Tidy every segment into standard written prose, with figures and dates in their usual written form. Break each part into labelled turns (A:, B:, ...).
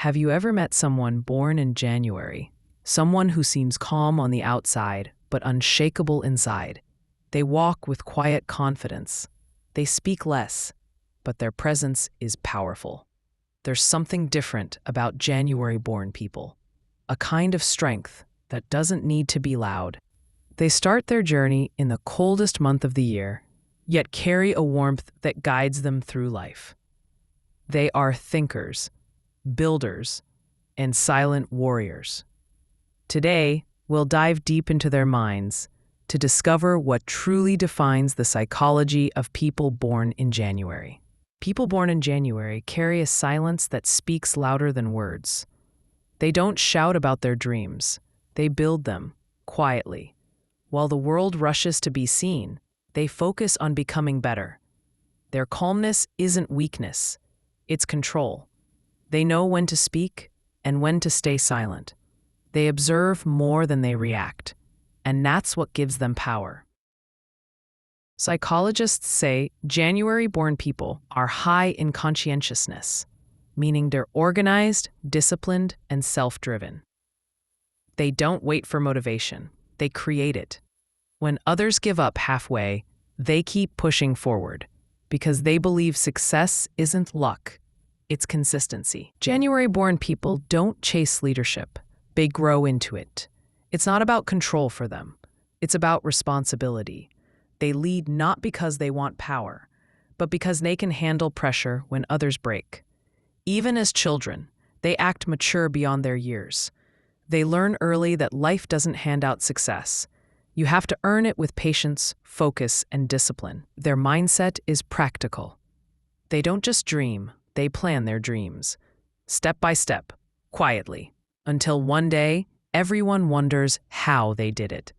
A: Have you ever met someone born in January? Someone who seems calm on the outside, but unshakable inside. They walk with quiet confidence. They speak less, but their presence is powerful. There's something different about January-born people, a kind of strength that doesn't need to be loud. They start their journey in the coldest month of the year, yet carry a warmth that guides them through life. They are thinkers, builders, and silent warriors. Today, we'll dive deep into their minds to discover what truly defines the psychology of people born in January. People born in January carry a silence that speaks louder than words. They don't shout about their dreams. They build them, quietly. While the world rushes to be seen, they focus on becoming better. Their calmness isn't weakness, it's control. They know when to speak and when to stay silent. They observe more than they react, and that's what gives them power. Psychologists say January-born people are high in conscientiousness, meaning they're organized, disciplined, and self-driven. They don't wait for motivation, they create it. When others give up halfway, they keep pushing forward, because they believe success isn't luck, it's consistency. January-born people don't chase leadership, they grow into it. It's not about control for them, it's about responsibility. They lead not because they want power, but because they can handle pressure when others break. Even as children, they act mature beyond their years. They learn early that life doesn't hand out success. You have to earn it with patience, focus, and discipline. Their mindset is practical. They don't just dream, they plan their dreams, step by step, quietly, until one day, everyone wonders how they did it.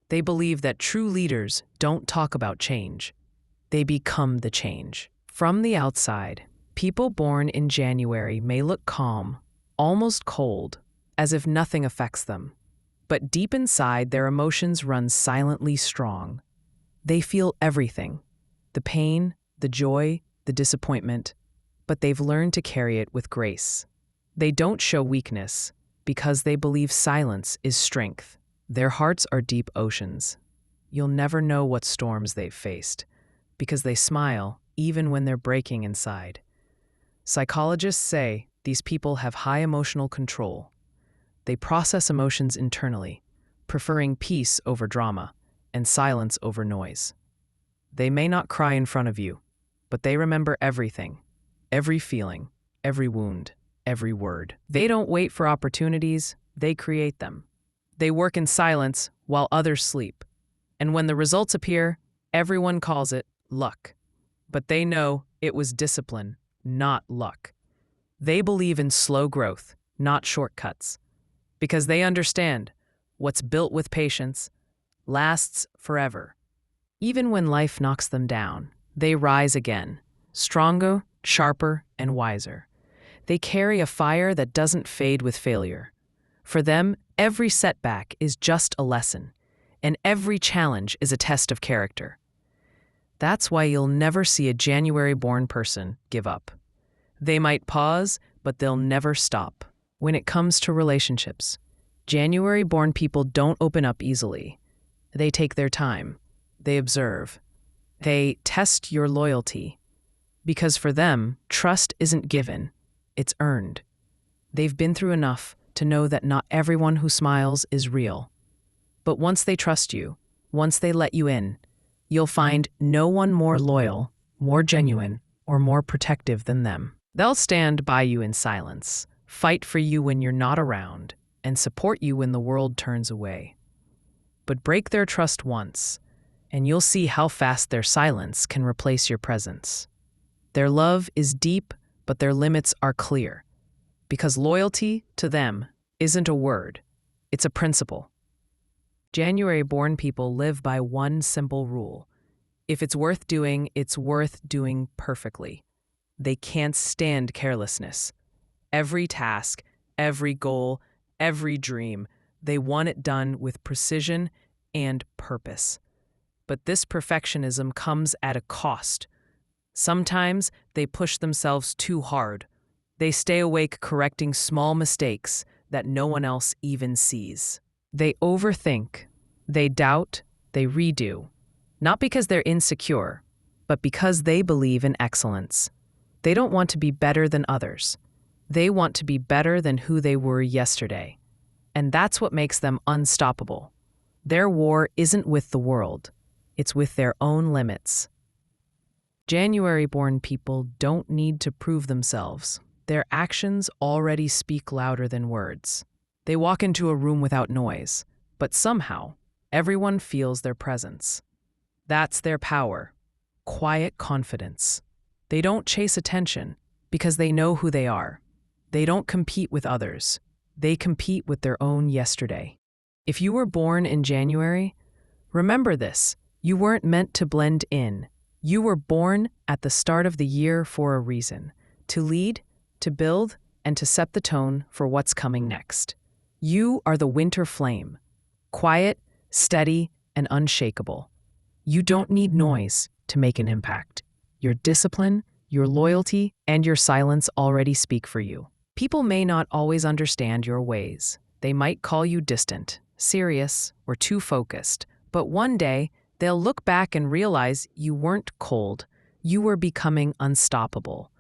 A: They believe that true leaders don't talk about change. They become the change. From the outside, people born in January may look calm, almost cold, as if nothing affects them. But deep inside, their emotions run silently strong. They feel everything, the pain, the joy, the disappointment, but they've learned to carry it with grace. They don't show weakness because they believe silence is strength. Their hearts are deep oceans. You'll never know what storms they've faced because they smile even when they're breaking inside. Psychologists say these people have high emotional control. They process emotions internally, preferring peace over drama and silence over noise. They may not cry in front of you, but they remember everything, every feeling, every wound, every word. They don't wait for opportunities, they create them. They work in silence while others sleep. And when the results appear, everyone calls it luck. But they know it was discipline, not luck. They believe in slow growth, not shortcuts. Because they understand what's built with patience lasts forever. Even when life knocks them down, they rise again, stronger, sharper, and wiser. They carry a fire that doesn't fade with failure. For them, every setback is just a lesson, and every challenge is a test of character. That's why you'll never see a January-born person give up. They might pause, but they'll never stop. When it comes to relationships, January-born people don't open up easily. They take their time. They observe. They test your loyalty. Because for them, trust isn't given, it's earned. They've been through enough to know that not everyone who smiles is real. But once they trust you, once they let you in, you'll find no one more loyal, more genuine, or more protective than them. They'll stand by you in silence, fight for you when you're not around, and support you when the world turns away. But break their trust once, and you'll see how fast their silence can replace your presence. Their love is deep, but their limits are clear. Because loyalty, to them, isn't a word, it's a principle. January-born people live by one simple rule. If it's worth doing, it's worth doing perfectly. They can't stand carelessness. Every task, every goal, every dream, they want it done with precision and purpose. But this perfectionism comes at a cost. Sometimes they push themselves too hard, They stay awake correcting small mistakes that no one else even sees. They overthink, they doubt, they redo. Not because they're insecure, but because they believe in excellence. They don't want to be better than others. They want to be better than who they were yesterday. And that's what makes them unstoppable. Their war isn't with the world. It's with their own limits. January-born people don't need to prove themselves. Their actions already speak louder than words. They walk into a room without noise, but somehow, everyone feels their presence. That's their power. Quiet confidence. They don't chase attention because they know who they are. They don't compete with others. They compete with their own yesterday. If you were born in January, remember this. You weren't meant to blend in. You were born at the start of the year for a reason. To lead, to build, and to set the tone for what's coming next. You are the winter flame. Quiet, steady, and unshakable. You don't need noise to make an impact. Your discipline, your loyalty, and your silence already speak for you. People may not always understand your ways. They might call you distant, serious, or too focused. But one day, they'll look back and realize you weren't cold. You were becoming unstoppable.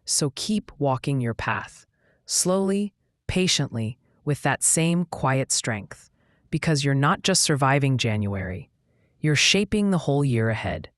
A: So keep walking your path, slowly, patiently, with that same quiet strength. Because you're not just surviving January, you're shaping the whole year ahead.